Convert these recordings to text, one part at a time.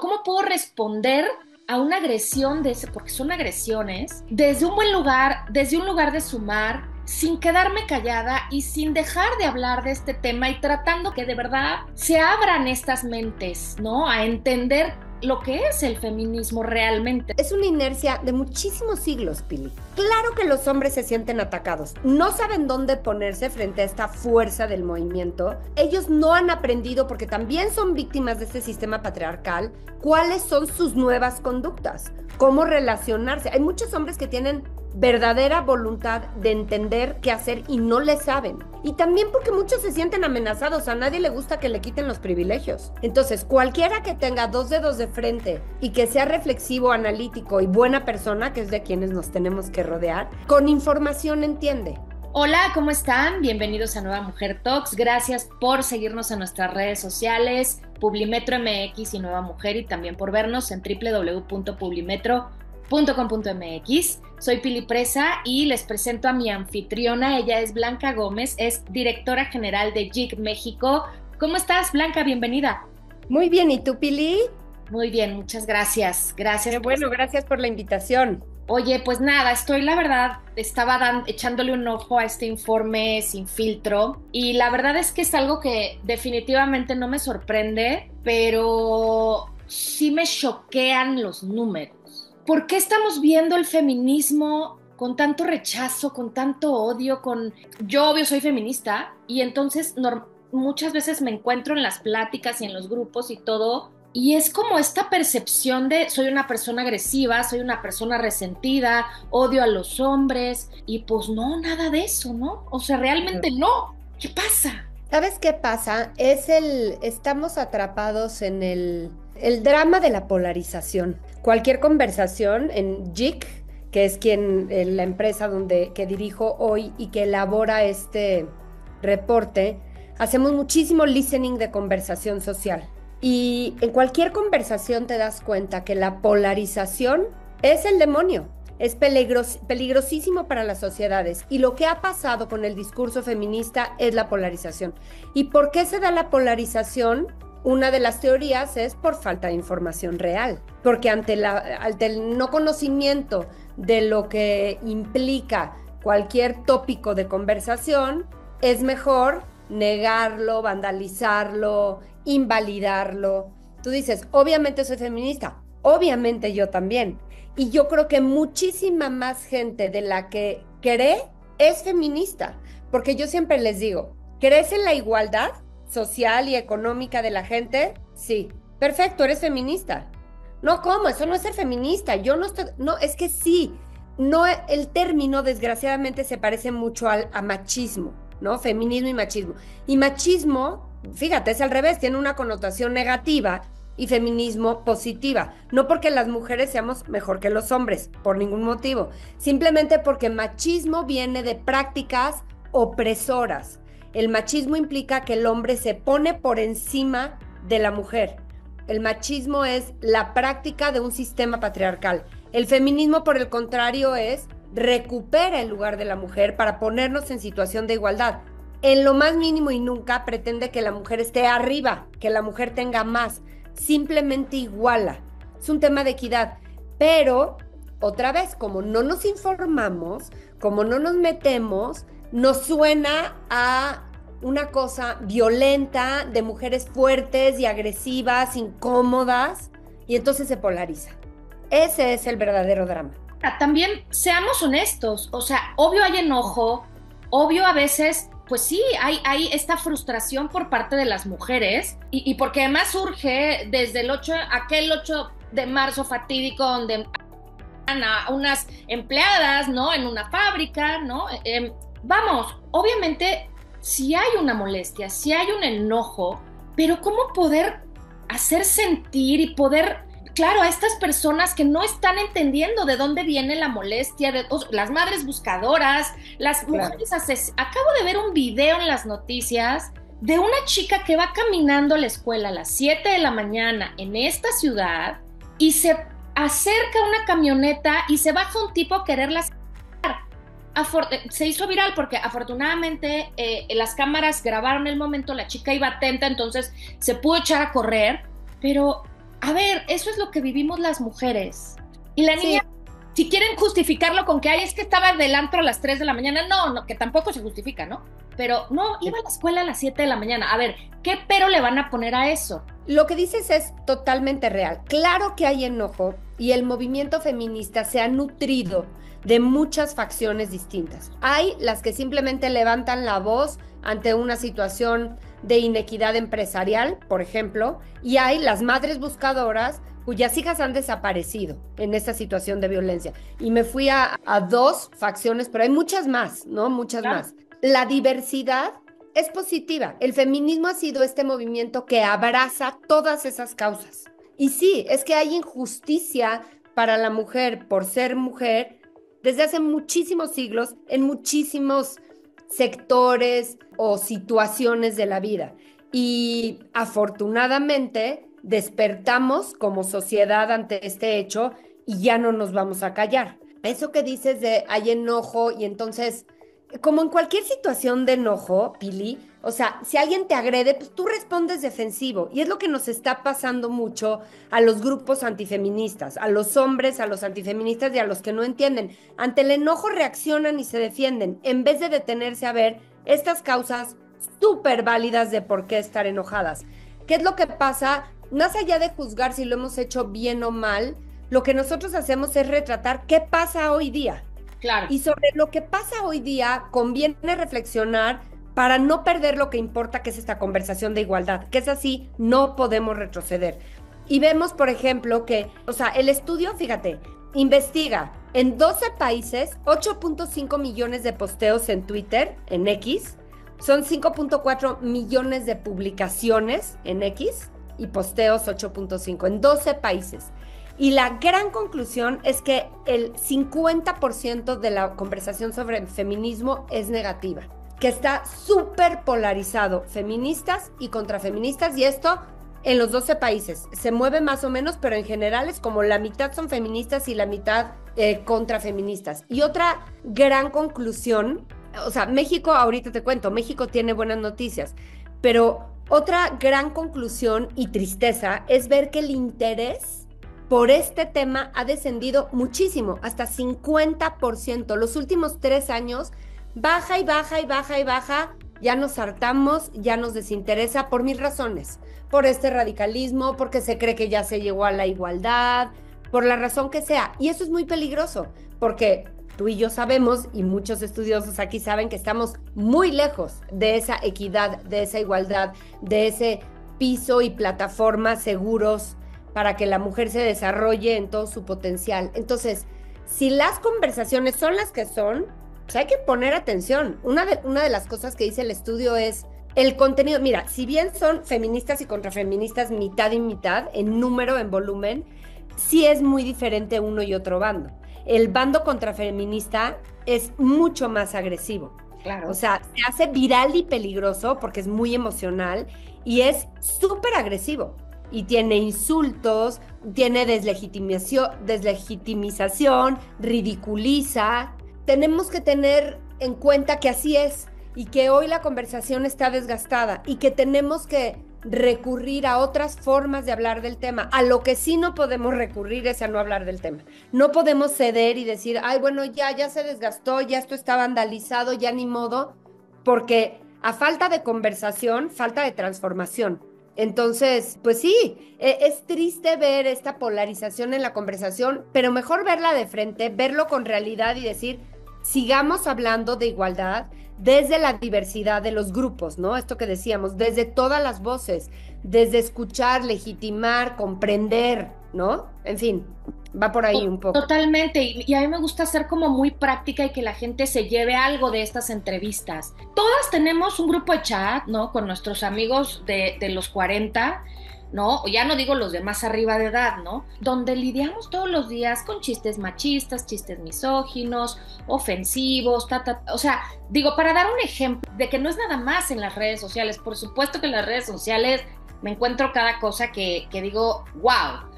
¿Cómo puedo responder a una agresión porque son agresiones, desde un buen lugar, desde un lugar de sumar, sin quedarme callada y sin dejar de hablar de este tema y tratando que de verdad se abran estas mentes, ¿no? A entender lo que es el feminismo realmente? Es una inercia de muchísimos siglos, Pili. Claro que los hombres se sienten atacados, no saben dónde ponerse frente a esta fuerza del movimiento. Ellos no han aprendido, porque también son víctimas de este sistema patriarcal, cuáles son sus nuevas conductas, cómo relacionarse. Hay muchos hombres que tienen verdadera voluntad de entender qué hacer y no le saben. Y también porque muchos se sienten amenazados, a nadie le gusta que le quiten los privilegios. Entonces, cualquiera que tenga dos dedos de frente y que sea reflexivo, analítico y buena persona, que es de quienes nos tenemos que rodear, con información entiende. Hola, ¿cómo están? Bienvenidos a Nueva Mujer Talks. Gracias por seguirnos en nuestras redes sociales, Publimetro MX y Nueva Mujer, y también por vernos en www.publimetro.com.mx. Soy Pili Presa y les presento a mi anfitriona. Ella es Blanca Gómez, es directora general de JIC México. ¿Cómo estás, Blanca? Bienvenida. Muy bien, ¿y tú, Pili? Muy bien, muchas gracias. Gracias. Qué bueno, gracias por la invitación. Oye, pues nada, la verdad, estaba echándole un ojo a este informe sin filtro y la verdad es que es algo que definitivamente no me sorprende, pero sí me choquean los números. ¿Por qué estamos viendo el feminismo con tanto rechazo, con tanto odio? Yo, obvio, soy feminista y entonces muchas veces me encuentro en las pláticas y en los grupos y todo. Y es como esta percepción de soy una persona agresiva, soy una persona resentida, odio a los hombres, y pues no, nada de eso, ¿no? O sea, realmente no. ¿Qué pasa? ¿Sabes qué pasa? Estamos atrapados en el drama de la polarización. Cualquier conversación en JIC, que es la empresa que dirijo hoy y que elabora este reporte, hacemos muchísimo listening de conversación social. Y en cualquier conversación te das cuenta que la polarización es el demonio, es peligrosísimo para las sociedades. Y lo que ha pasado con el discurso feminista es la polarización. ¿Y por qué se da la polarización? Una de las teorías es por falta de información real, porque ante el no conocimiento de lo que implica cualquier tópico de conversación, es mejor negarlo, vandalizarlo, invalidarlo. Tú dices, obviamente soy feminista, obviamente yo también. Y yo creo que muchísima más gente de la que cree es feminista, porque yo siempre les digo, ¿crees en la igualdad social y económica de la gente? Sí, perfecto, eres feminista. No, ¿cómo? Eso no es ser feminista. Yo no estoy, no, es que sí. No, el término desgraciadamente se parece mucho a machismo, ¿no? Feminismo y machismo. Y machismo, fíjate, es al revés, tiene una connotación negativa, y feminismo positiva. No porque las mujeres seamos mejor que los hombres, por ningún motivo. Simplemente porque machismo viene de prácticas opresoras. El machismo implica que el hombre se pone por encima de la mujer. El machismo es la práctica de un sistema patriarcal. El feminismo, por el contrario, recupera el lugar de la mujer para ponernos en situación de igualdad. En lo más mínimo y nunca pretende que la mujer esté arriba, que la mujer tenga más. Simplemente iguala. Es un tema de equidad. Pero, otra vez, como no nos informamos, como no nos metemos, nos suena a una cosa violenta, de mujeres fuertes y agresivas, incómodas, y entonces se polariza. Ese es el verdadero drama. También seamos honestos, o sea, obvio hay enojo, obvio a veces, pues sí, hay esta frustración por parte de las mujeres, y porque además surge desde aquel 8 de marzo fatídico, donde a unas empleadas, ¿no? En una fábrica, ¿no? Vamos, obviamente sí hay una molestia, sí hay un enojo, pero ¿cómo poder hacer sentir y poder, claro, a estas personas que no están entendiendo de dónde viene la molestia, las madres buscadoras, las mujeres asesinas? Acabo de ver un video en las noticias de una chica que va caminando a la escuela a las 7 de la mañana en esta ciudad y se acerca una camioneta y se baja un tipo a quererla sacar. Se hizo viral porque afortunadamente las cámaras grabaron el momento, la chica iba atenta, entonces se pudo echar a correr, pero a ver, eso es lo que vivimos las mujeres. Y la niña, Sí. si quieren justificarlo con que, ay, es que estaba del antro a las 3 de la mañana, no, no, que tampoco se justifica, ¿no? Pero no, iba a la escuela a las 7 de la mañana. A ver, ¿qué pero le van a poner a eso? Lo que dices es totalmente real. Claro que hay enojo y el movimiento feminista se ha nutrido de muchas facciones distintas. Hay las que simplemente levantan la voz ante una situación de inequidad empresarial, por ejemplo, y hay las madres buscadoras cuyas hijas han desaparecido en esta situación de violencia. Y me fui a dos facciones, pero hay muchas más, ¿no? Muchas Claro. más. La diversidad es positiva. El feminismo ha sido este movimiento que abraza todas esas causas. Y sí, es que hay injusticia para la mujer por ser mujer desde hace muchísimos siglos en muchísimos sectores o situaciones de la vida. Y afortunadamente despertamos como sociedad ante este hecho y ya no nos vamos a callar. Eso que dices de hay enojo y entonces como en cualquier situación de enojo, Pili, o sea, si alguien te agrede, pues tú respondes defensivo. Y es lo que nos está pasando mucho a los grupos antifeministas, a los hombres, a los antifeministas y a los que no entienden. Ante el enojo reaccionan y se defienden, en vez de detenerse a ver estas causas súper válidas de por qué estar enojadas. ¿Qué es lo que pasa? Más allá de juzgar si lo hemos hecho bien o mal, lo que nosotros hacemos es retratar qué pasa hoy día. Claro. Y sobre lo que pasa hoy día, conviene reflexionar para no perder lo que importa, que es esta conversación de igualdad, que es así, no podemos retroceder. Y vemos, por ejemplo, que, o sea, el estudio, fíjate, investiga en 12 países 8.5 millones de posteos en Twitter, en X, son 5.4 millones de publicaciones en X y posteos 8.5 en 12 países. Y la gran conclusión es que el 50% de la conversación sobre el feminismo es negativa, que está súper polarizado, feministas y contrafeministas, y esto en los 12 países. Se mueve más o menos, pero en general es como la mitad son feministas y la mitad contrafeministas. Y otra gran conclusión, o sea, México, ahorita te cuento, México tiene buenas noticias, pero otra gran conclusión y tristeza es ver que el interés por este tema ha descendido muchísimo, hasta 50%. Los últimos 3 años baja y baja y baja y baja. Ya nos hartamos, ya nos desinteresa por 1000 razones. Por este radicalismo, porque se cree que ya se llegó a la igualdad, por la razón que sea. Y eso es muy peligroso, porque tú y yo sabemos, y muchos estudiosos aquí saben que estamos muy lejos de esa equidad, de esa igualdad, de ese piso y plataforma seguros para que la mujer se desarrolle en todo su potencial. Entonces, si las conversaciones son las que son, pues hay que poner atención. Una de las cosas que dice el estudio es el contenido. Mira, si bien son feministas y contrafeministas mitad y mitad, en número, en volumen, sí es muy diferente uno y otro bando. El bando contrafeminista es mucho más agresivo. Claro. O sea, se hace viral y peligroso porque es muy emocional y es súper agresivo. Y tiene insultos, tiene deslegitimización, ridiculiza. Tenemos que tener en cuenta que así es y que hoy la conversación está desgastada y que tenemos que recurrir a otras formas de hablar del tema. A lo que sí no podemos recurrir es a no hablar del tema. No podemos ceder y decir, ay, bueno, ya se desgastó, ya esto está vandalizado, ya ni modo, porque a falta de conversación, falta de transformación. Entonces, pues sí, es triste ver esta polarización en la conversación, pero mejor verla de frente, verlo con realidad y decir, sigamos hablando de igualdad desde la diversidad de los grupos, ¿no? Esto que decíamos, desde todas las voces, desde escuchar, legitimar, comprender, ¿no? En fin, va por ahí un poco. Totalmente, y a mí me gusta ser como muy práctica y que la gente se lleve algo de estas entrevistas. Todas tenemos un grupo de chat, ¿no? Con nuestros amigos de los 40, ¿no? O ya no digo los de más arriba de edad, ¿no? Donde lidiamos todos los días con chistes machistas, chistes misóginos, ofensivos, o sea, digo, para dar un ejemplo de que no es nada más en las redes sociales. Por supuesto que en las redes sociales me encuentro cada cosa que digo, wow,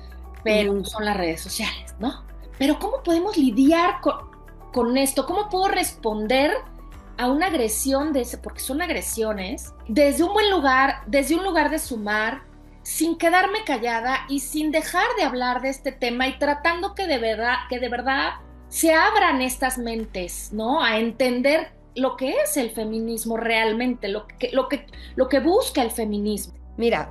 pero son las redes sociales, ¿no? Pero ¿cómo podemos lidiar con esto? ¿Cómo puedo responder a una agresión porque son agresiones, desde un buen lugar, desde un lugar de sumar, sin quedarme callada y sin dejar de hablar de este tema y tratando que de verdad se abran estas mentes, ¿no? A entender lo que es el feminismo realmente, lo que busca el feminismo. Mira,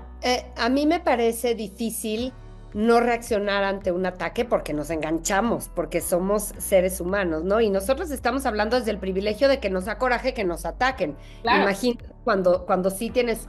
a mí me parece difícil no reaccionar ante un ataque porque nos enganchamos, porque somos seres humanos, ¿no? Y nosotros estamos hablando desde el privilegio de que nos da coraje que nos ataquen. Claro. Imagínate cuando sí tienes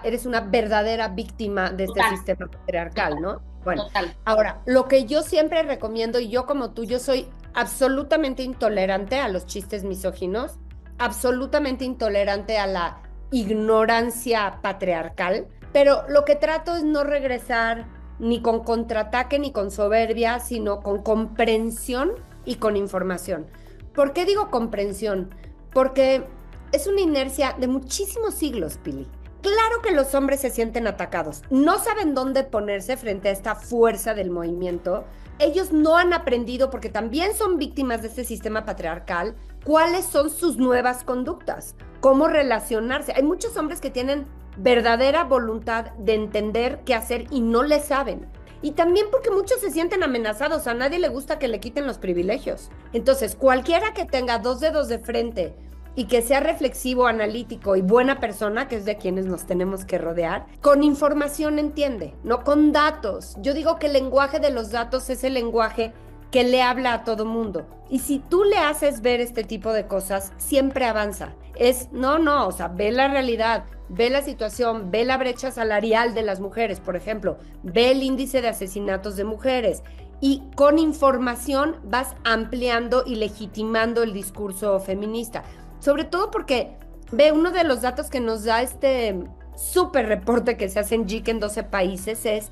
eres una verdadera víctima de este Total. sistema patriarcal, ¿no? Bueno, Total. ahora, lo que yo siempre recomiendo, y yo como tú, yo soy absolutamente intolerante a los chistes misóginos, absolutamente intolerante a la ignorancia patriarcal, pero lo que trato es no regresar ni con contraataque ni con soberbia, sino con comprensión y con información. ¿Por qué digo comprensión? Porque es una inercia de muchísimos siglos, Pili. Claro que los hombres se sienten atacados, no saben dónde ponerse frente a esta fuerza del movimiento. Ellos no han aprendido, porque también son víctimas de este sistema patriarcal, cuáles son sus nuevas conductas, cómo relacionarse. Hay muchos hombres que tienen verdadera voluntad de entender qué hacer y no le saben. Y también porque muchos se sienten amenazados, a nadie le gusta que le quiten los privilegios. Entonces, cualquiera que tenga dos dedos de frente y que sea reflexivo, analítico y buena persona, que es de quienes nos tenemos que rodear, con información entiende, no con datos. Yo digo que el lenguaje de los datos es el lenguaje que le habla a todo mundo. Y si tú le haces ver este tipo de cosas, siempre avanza. O sea, ve la realidad, ve la situación, ve la brecha salarial de las mujeres, por ejemplo, ve el índice de asesinatos de mujeres, y con información vas ampliando y legitimando el discurso feminista. Sobre todo porque, ve, uno de los datos que nos da este súper reporte que se hace en JIC en 12 países es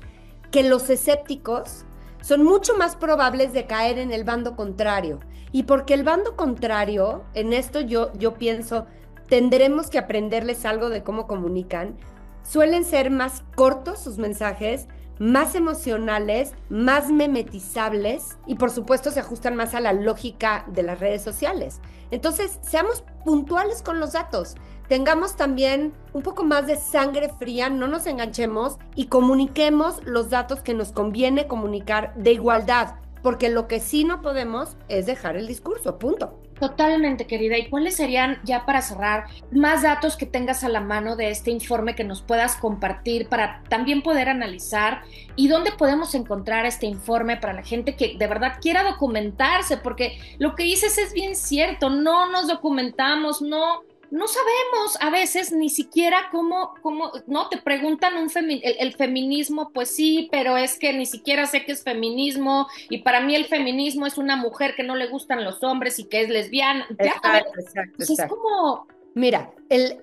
que los escépticos son mucho más probables de caer en el bando contrario. Y porque el bando contrario, en esto yo pienso, tendremos que aprenderles algo de cómo comunican. Suelen ser más cortos sus mensajes, más emocionales, más memetizables y por supuesto se ajustan más a la lógica de las redes sociales. Entonces, seamos puntuales con los datos, tengamos también un poco más de sangre fría, no nos enganchemos y comuniquemos los datos que nos conviene comunicar de igualdad, porque lo que sí no podemos es dejar el discurso, punto. Totalmente, querida. ¿Y cuáles serían, ya para cerrar, más datos que tengas a la mano de este informe que nos puedas compartir para también poder analizar? ¿Y dónde podemos encontrar este informe para la gente que de verdad quiera documentarse? Porque lo que dices es bien cierto, no nos documentamos, no sabemos a veces ni siquiera cómo ¿no? Te preguntan el feminismo, pues sí, pero es que ni siquiera sé qué es feminismo y para mí el feminismo es una mujer que no le gustan los hombres y que es lesbiana. Exacto. Es como... Mira,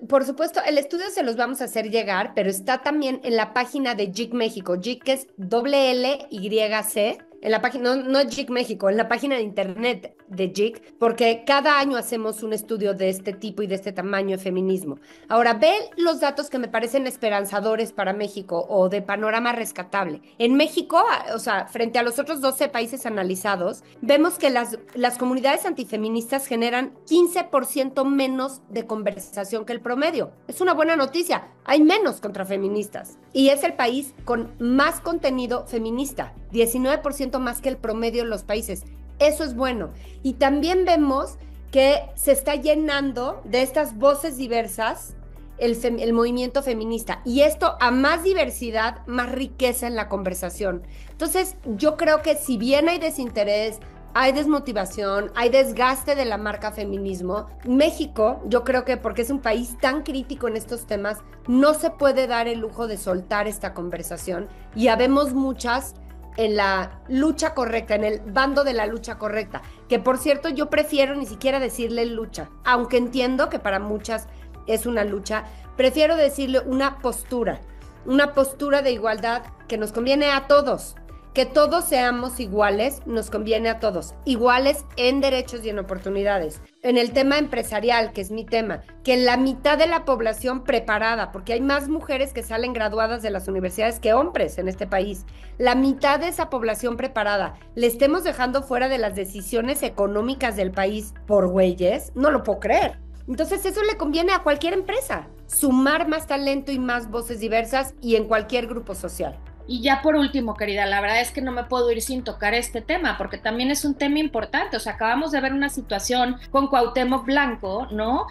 por supuesto, el estudio se los vamos a hacer llegar, pero está también en la página de JIC México. JIC es LLYC. En la página, no es JIC México, en la página de internet de JIC, porque cada año hacemos un estudio de este tipo y de este tamaño de feminismo. Ahora, ve los datos que me parecen esperanzadores para México o de panorama rescatable. En México, o sea, frente a los otros 12 países analizados, vemos que las comunidades antifeministas generan 15% menos de conversación que el promedio. Es una buena noticia, hay menos contrafeministas. Y es el país con más contenido feminista, 19% más que el promedio en los países. Eso es bueno. Y también vemos que se está llenando de estas voces diversas el movimiento feminista. Y esto, a más diversidad, más riqueza en la conversación. Entonces, yo creo que si bien hay desinterés, hay desmotivación, hay desgaste de la marca feminismo, México, yo creo que porque es un país tan crítico en estos temas, no se puede dar el lujo de soltar esta conversación. Y habemos muchas en la lucha correcta, en el bando de la lucha correcta, que por cierto yo prefiero ni siquiera decirle lucha, aunque entiendo que para muchas es una lucha, prefiero decirle una postura de igualdad que nos conviene a todos, que todos seamos iguales, nos conviene a todos, iguales en derechos y en oportunidades. En el tema empresarial, que es mi tema, que la mitad de la población preparada, porque hay más mujeres que salen graduadas de las universidades que hombres en este país, la mitad de esa población preparada, le estemos dejando fuera de las decisiones económicas del país por güeyes, no lo puedo creer. Entonces eso le conviene a cualquier empresa. sumar más talento y más voces diversas y en cualquier grupo social. Y ya por último, querida, la verdad es que no me puedo ir sin tocar este tema, porque también es un tema importante. O sea, acabamos de ver una situación con Cuauhtémoc Blanco, ¿no?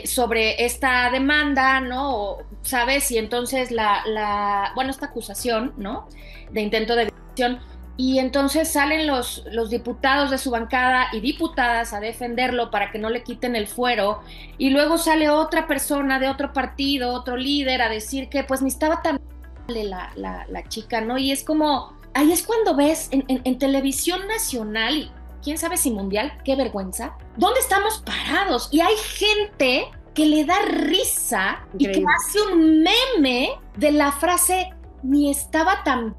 Sobre esta demanda, ¿no? ¿Sabes? Y entonces bueno, esta acusación, ¿no? De intento de violación. Y entonces salen los diputados de su bancada y diputadas a defenderlo para que no le quiten el fuero. Y luego sale otra persona de otro partido, otro líder, a decir que pues ni estaba tan la chica, ¿no? Y es como, ahí es cuando ves en televisión nacional y quién sabe si mundial, qué vergüenza, ¿dónde estamos parados? Y hay gente que le da risa y que hace un meme de la frase, ni estaba tan...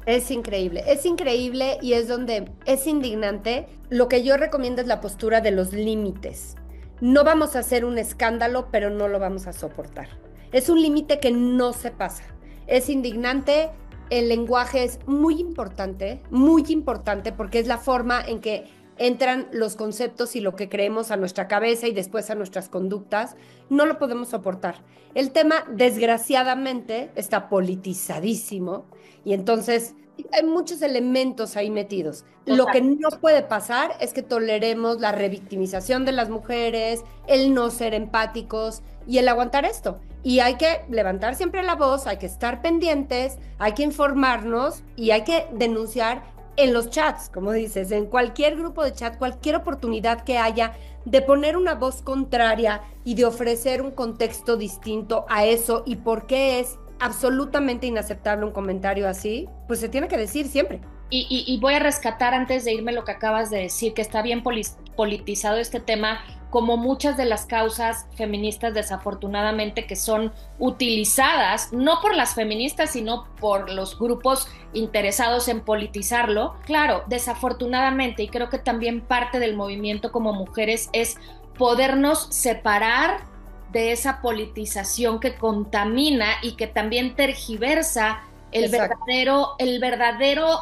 Es increíble y es donde es indignante. Lo que yo recomiendo es la postura de los límites. No vamos a hacer un escándalo, pero no lo vamos a soportar. Es un límite que no se pasa. Es indignante, el lenguaje es muy importante porque es la forma en que entran los conceptos y lo que creemos a nuestra cabeza y después a nuestras conductas. No lo podemos soportar. El tema, desgraciadamente, está politizadísimo y entonces hay muchos elementos ahí metidos. Total. Lo que no puede pasar es que toleremos la revictimización de las mujeres, el no ser empáticos y el aguantar esto. Y hay que levantar siempre la voz, hay que estar pendientes, hay que informarnos y hay que denunciar en los chats, como dices, en cualquier grupo de chat, cualquier oportunidad que haya de poner una voz contraria y de ofrecer un contexto distinto a eso y por qué es absolutamente inaceptable un comentario así, pues se tiene que decir siempre. Y voy a rescatar antes de irme lo que acabas de decir, que está bien politizado este tema, como muchas de las causas feministas desafortunadamente que son utilizadas, no por las feministas, sino por los grupos interesados en politizarlo. Claro, desafortunadamente, y creo que también parte del movimiento como mujeres es podernos separar de esa politización que contamina y que también tergiversa el verdadero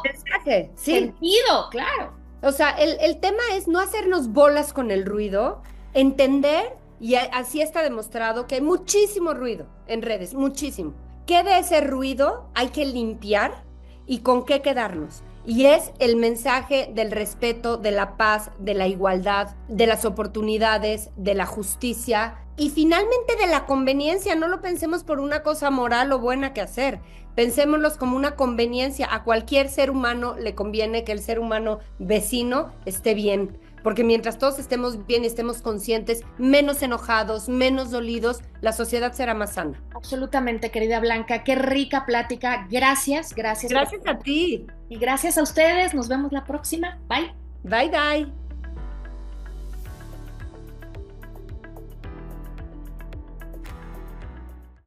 mensaje, sí. Sentido, claro. O sea, el tema es no hacernos bolas con el ruido, entender, y así está demostrado que hay muchísimo ruido en redes, muchísimo. ¿Qué de ese ruido hay que limpiar y con qué quedarnos? Y es el mensaje del respeto, de la paz, de la igualdad, de las oportunidades, de la justicia y finalmente de la conveniencia. No lo pensemos por una cosa moral o buena que hacer. Pensémoslos como una conveniencia. A cualquier ser humano le conviene que el ser humano vecino esté bien. Porque mientras todos estemos bien y estemos conscientes, menos enojados, menos dolidos, la sociedad será más sana. Absolutamente, querida Blanca. Qué rica plática. Gracias. Gracias a ti. Y gracias a ustedes. Nos vemos la próxima. Bye. Bye.